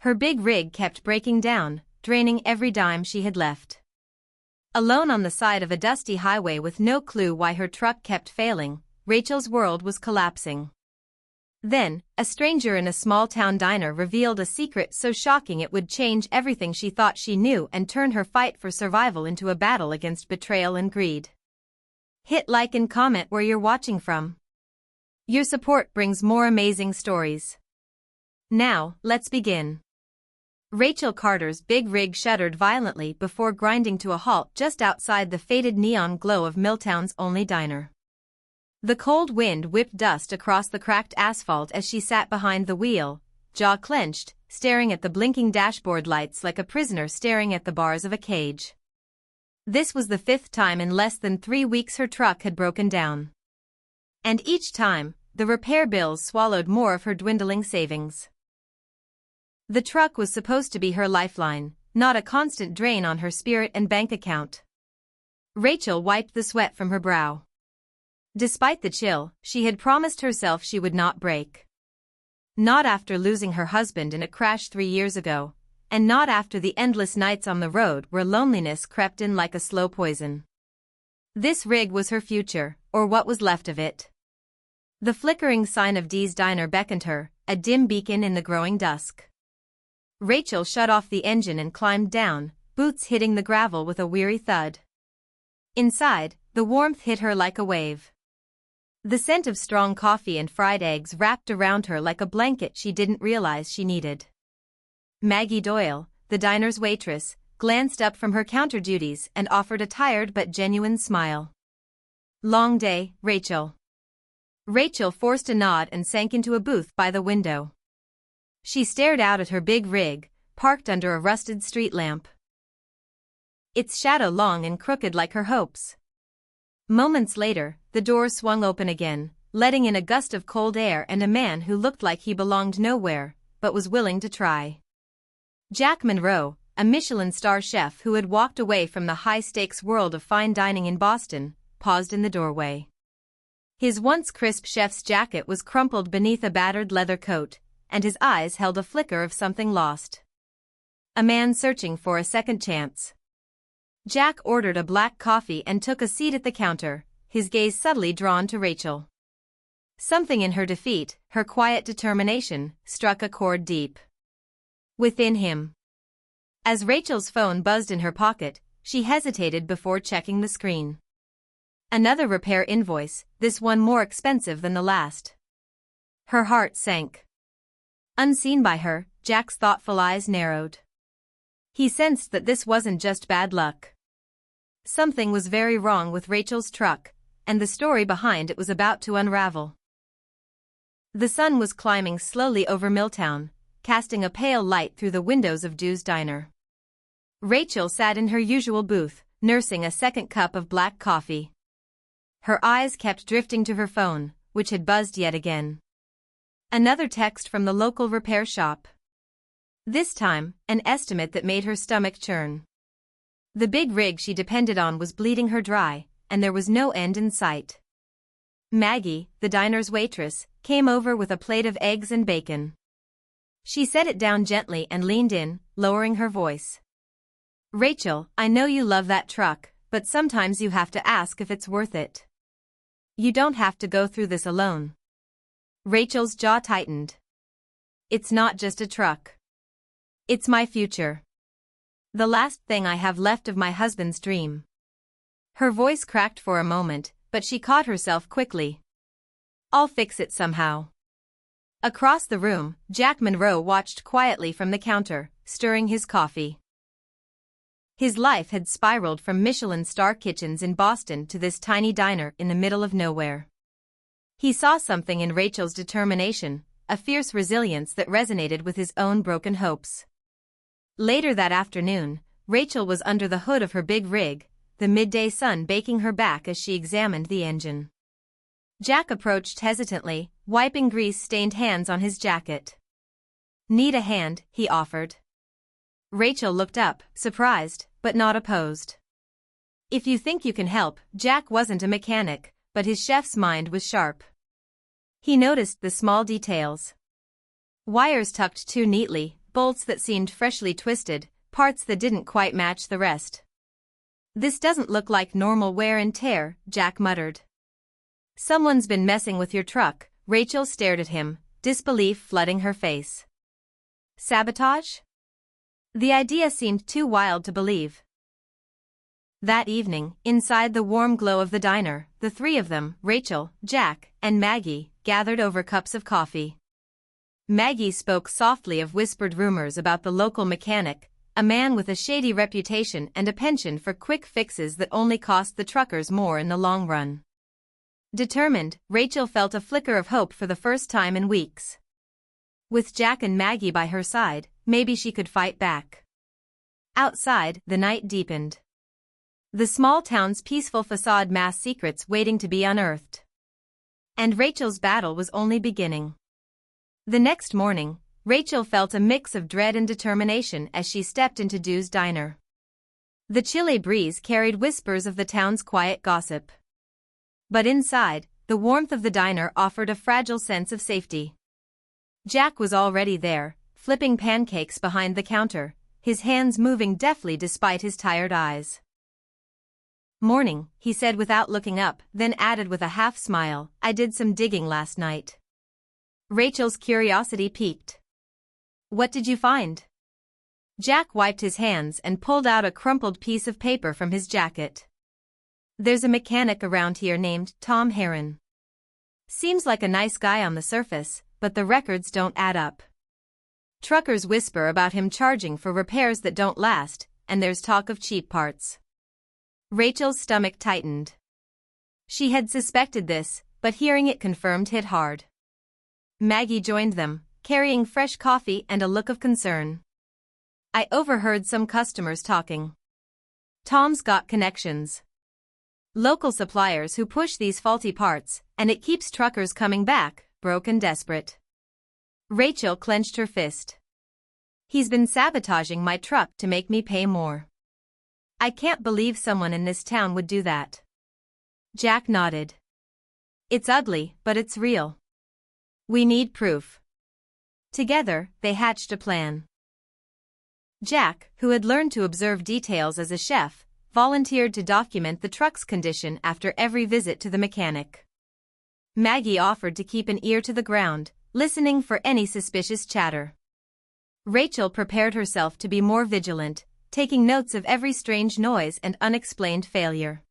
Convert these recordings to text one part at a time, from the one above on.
Her big rig kept breaking down, draining every dime she had left. Alone on the side of a dusty highway with no clue why her truck kept failing, Rachel's world was collapsing. Then, a stranger in a small-town diner revealed a secret so shocking it would change everything she thought she knew and turn her fight for survival into a battle against betrayal and greed. Hit like and comment where you're watching from. Your support brings more amazing stories. Now, let's begin. Rachel Carter's big rig shuddered violently before grinding to a halt just outside the faded neon glow of Milltown's only diner. The cold wind whipped dust across the cracked asphalt as she sat behind the wheel, jaw clenched, staring at the blinking dashboard lights like a prisoner staring at the bars of a cage. This was the 5th time in less than 3 weeks her truck had broken down. And each time, the repair bills swallowed more of her dwindling savings. The truck was supposed to be her lifeline, not a constant drain on her spirit and bank account. Rachel wiped the sweat from her brow. Despite the chill, she had promised herself she would not break. Not after losing her husband in a crash 3 years ago, and not after the endless nights on the road where loneliness crept in like a slow poison. This rig was her future, or what was left of it. The flickering sign of Dee's Diner beckoned her, a dim beacon in the growing dusk. Rachel shut off the engine and climbed down, boots hitting the gravel with a weary thud. Inside, the warmth hit her like a wave. The scent of strong coffee and fried eggs wrapped around her like a blanket she didn't realize she needed. Maggie Doyle, the diner's waitress, glanced up from her counter duties and offered a tired but genuine smile. "Long day, Rachel." Rachel forced a nod and sank into a booth by the window. She stared out at her big rig, parked under a rusted street lamp. Its shadow long and crooked like her hopes. Moments later, the door swung open again, letting in a gust of cold air and a man who looked like he belonged nowhere, but was willing to try. Jack Monroe, a Michelin star chef who had walked away from the high-stakes world of fine dining in Boston, paused in the doorway. His once crisp chef's jacket was crumpled beneath a battered leather coat, and his eyes held a flicker of something lost. A man searching for a second chance. Jack ordered a black coffee and took a seat at the counter, his gaze subtly drawn to Rachel. Something in her defeat, her quiet determination, struck a chord deep within him. As Rachel's phone buzzed in her pocket, she hesitated before checking the screen. Another repair invoice, this one more expensive than the last. Her heart sank. Unseen by her, Jack's thoughtful eyes narrowed. He sensed that this wasn't just bad luck. Something was very wrong with Rachel's truck, and the story behind it was about to unravel. The sun was climbing slowly over Milltown, casting a pale light through the windows of Dee's Diner. Rachel sat in her usual booth, nursing a second cup of black coffee. Her eyes kept drifting to her phone, which had buzzed yet again. Another text from the local repair shop. This time, an estimate that made her stomach churn. The big rig she depended on was bleeding her dry, and there was no end in sight. Maggie, the diner's waitress, came over with a plate of eggs and bacon. She set it down gently and leaned in, lowering her voice. "Rachel, I know you love that truck, but sometimes you have to ask if it's worth it. You don't have to go through this alone." Rachel's jaw tightened. "It's not just a truck. It's my future. The last thing I have left of my husband's dream." Her voice cracked for a moment, but she caught herself quickly. "I'll fix it somehow." Across the room, Jack Monroe watched quietly from the counter, stirring his coffee. His life had spiraled from Michelin star kitchens in Boston to this tiny diner in the middle of nowhere. He saw something in Rachel's determination, a fierce resilience that resonated with his own broken hopes. Later that afternoon, Rachel was under the hood of her big rig, the midday sun baking her back as she examined the engine. Jack approached hesitantly, wiping grease-stained hands on his jacket. "Need a hand," he offered. Rachel looked up, surprised, but not opposed. "If you think you can help," Jack wasn't a mechanic, but his chef's mind was sharp. He noticed the small details. Wires tucked too neatly, bolts that seemed freshly twisted, parts that didn't quite match the rest. "This doesn't look like normal wear and tear," Jack muttered. "Someone's been messing with your truck." Rachel stared at him, disbelief flooding her face. Sabotage? The idea seemed too wild to believe. That evening, inside the warm glow of the diner, the three of them, Rachel, Jack, and Maggie, gathered over cups of coffee. Maggie spoke softly of whispered rumors about the local mechanic, a man with a shady reputation and a penchant for quick fixes that only cost the truckers more in the long run. Determined, Rachel felt a flicker of hope for the first time in weeks. With Jack and Maggie by her side, maybe she could fight back. Outside, the night deepened. The small town's peaceful facade masked secrets waiting to be unearthed. And Rachel's battle was only beginning. The next morning, Rachel felt a mix of dread and determination as she stepped into Du's diner. The chilly breeze carried whispers of the town's quiet gossip. But inside, the warmth of the diner offered a fragile sense of safety. Jack was already there, flipping pancakes behind the counter, his hands moving deftly despite his tired eyes. "Morning," he said without looking up, then added with a half-smile, "I did some digging last night." Rachel's curiosity piqued. "What did you find?" Jack wiped his hands and pulled out a crumpled piece of paper from his jacket. "There's a mechanic around here named Tom Heron. Seems like a nice guy on the surface, but the records don't add up. Truckers whisper about him charging for repairs that don't last, and there's talk of cheap parts." Rachel's stomach tightened. She had suspected this, but hearing it confirmed hit hard. Maggie joined them, carrying fresh coffee and a look of concern. "I overheard some customers talking. Tom's got connections. Local suppliers who push these faulty parts, and it keeps truckers coming back, broke and desperate." Rachel clenched her fist. "He's been sabotaging my truck to make me pay more. I can't believe someone in this town would do that." Jack nodded. "It's ugly, but it's real. We need proof." Together, they hatched a plan. Jack, who had learned to observe details as a chef, volunteered to document the truck's condition after every visit to the mechanic. Maggie offered to keep an ear to the ground, listening for any suspicious chatter. Rachel prepared herself to be more vigilant, taking notes of every strange noise and unexplained failure.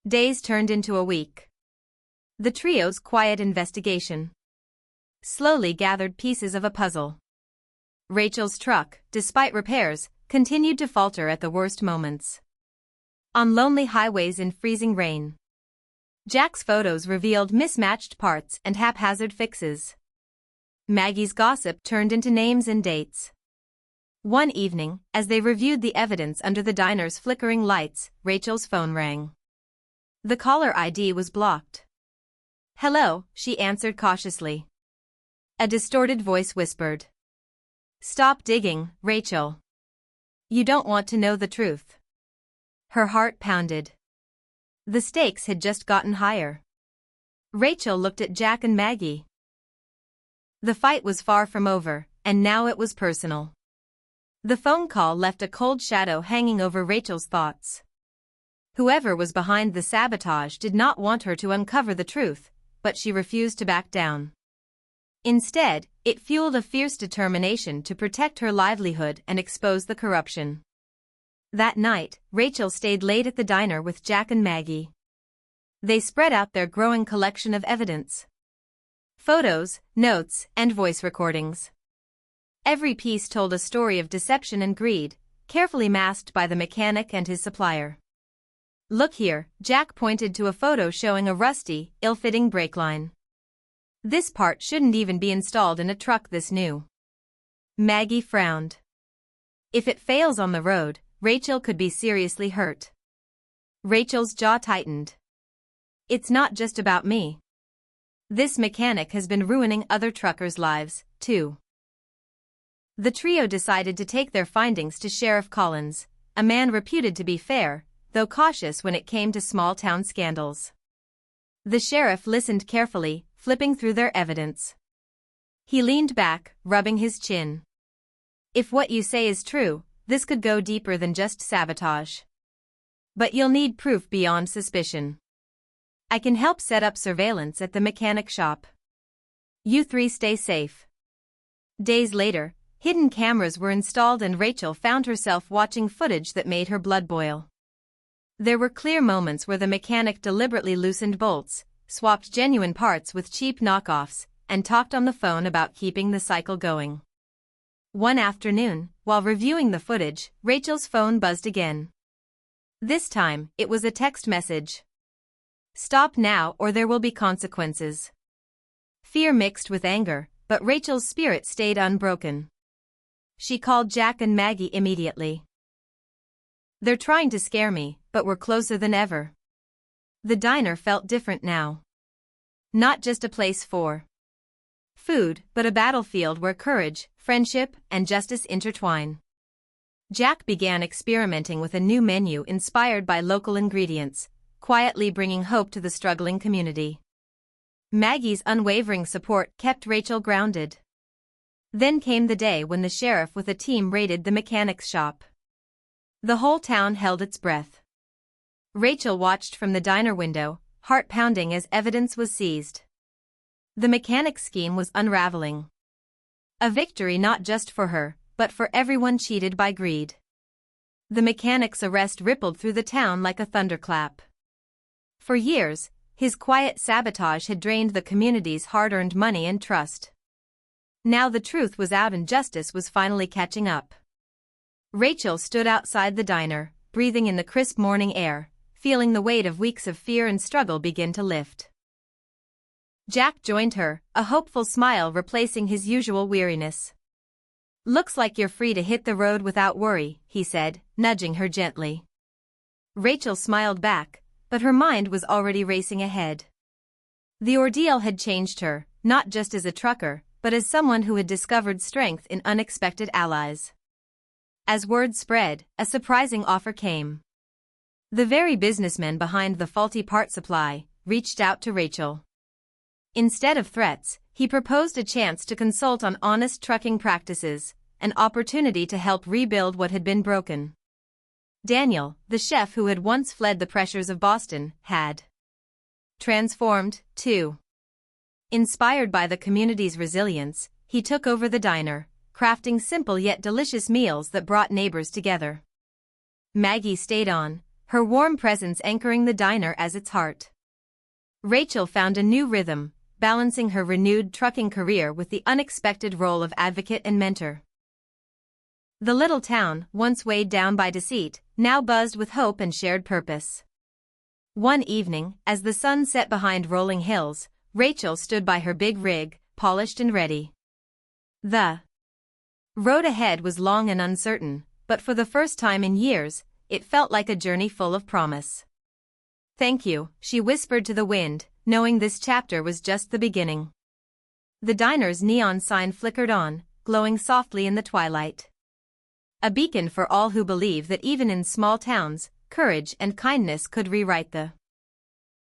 Days turned into a week. The trio's quiet investigation slowly gathered pieces of a puzzle. Rachel's truck, despite repairs, continued to falter at the worst moments. On lonely highways in freezing rain. Jack's photos revealed mismatched parts and haphazard fixes. Maggie's gossip turned into names and dates. One evening, as they reviewed the evidence under the diner's flickering lights, Rachel's phone rang. The caller ID was blocked. "Hello," she answered cautiously. A distorted voice whispered. "Stop digging, Rachel. You don't want to know the truth." Her heart pounded. The stakes had just gotten higher. Rachel looked at Jack and Maggie. The fight was far from over, and now it was personal. The phone call left a cold shadow hanging over Rachel's thoughts. Whoever was behind the sabotage did not want her to uncover the truth, but she refused to back down. Instead, it fueled a fierce determination to protect her livelihood and expose the corruption. That night, Rachel stayed late at the diner with Jack and Maggie. They spread out their growing collection of evidence. Photos, notes, and voice recordings. Every piece told a story of deception and greed, carefully masked by the mechanic and his supplier. "Look here," Jack pointed to a photo showing a rusty, ill-fitting brake line. "This part shouldn't even be installed in a truck this new." Maggie frowned. If it fails on the road, Rachel could be seriously hurt. Rachel's jaw tightened. "It's not just about me. This mechanic has been ruining other truckers' lives, too." The trio decided to take their findings to Sheriff Collins, a man reputed to be fair, though cautious when it came to small-town scandals. The sheriff listened carefully, flipping through their evidence. He leaned back, rubbing his chin. If what you say is true, this could go deeper than just sabotage. But you'll need proof beyond suspicion. I can help set up surveillance at the mechanic shop. You three stay safe. Days later, hidden cameras were installed and Rachel found herself watching footage that made her blood boil. There were clear moments where the mechanic deliberately loosened bolts, swapped genuine parts with cheap knockoffs, and talked on the phone about keeping the cycle going. One afternoon, while reviewing the footage, Rachel's phone buzzed again. This time, it was a text message. Stop now or there will be consequences. Fear mixed with anger, but Rachel's spirit stayed unbroken. She called Jack and Maggie immediately. They're trying to scare me, but we're closer than ever. The diner felt different now. Not just a place for food, but a battlefield where courage, friendship, and justice intertwine. Jack began experimenting with a new menu inspired by local ingredients, quietly bringing hope to the struggling community. Maggie's unwavering support kept Rachel grounded. Then came the day when the sheriff with a team raided the mechanic's shop. The whole town held its breath. Rachel watched from the diner window, heart pounding as evidence was seized. The mechanic's scheme was unraveling. A victory not just for her, but for everyone cheated by greed. The mechanic's arrest rippled through the town like a thunderclap. For years, his quiet sabotage had drained the community's hard-earned money and trust. Now the truth was out and justice was finally catching up. Rachel stood outside the diner, breathing in the crisp morning air, feeling the weight of weeks of fear and struggle begin to lift. Jack joined her, a hopeful smile replacing his usual weariness. Looks like you're free to hit the road without worry, he said, nudging her gently. Rachel smiled back, but her mind was already racing ahead. The ordeal had changed her, not just as a trucker, but as someone who had discovered strength in unexpected allies. As word spread, a surprising offer came. The very businessman behind the faulty part supply reached out to Rachel. Instead of threats, he proposed a chance to consult on honest trucking practices, an opportunity to help rebuild what had been broken. Daniel, the chef who had once fled the pressures of Boston, had transformed, too. Inspired by the community's resilience, he took over the diner, crafting simple yet delicious meals that brought neighbors together. Maggie stayed on, her warm presence anchoring the diner as its heart. Rachel found a new rhythm, balancing her renewed trucking career with the unexpected role of advocate and mentor. The little town, once weighed down by deceit, now buzzed with hope and shared purpose. One evening, as the sun set behind rolling hills, Rachel stood by her big rig, polished and ready. The road ahead was long and uncertain, but for the first time in years, it felt like a journey full of promise. Thank you, she whispered to the wind, knowing this chapter was just the beginning. The diner's neon sign flickered on, glowing softly in the twilight. A beacon for all who believe that even in small towns, courage and kindness could rewrite the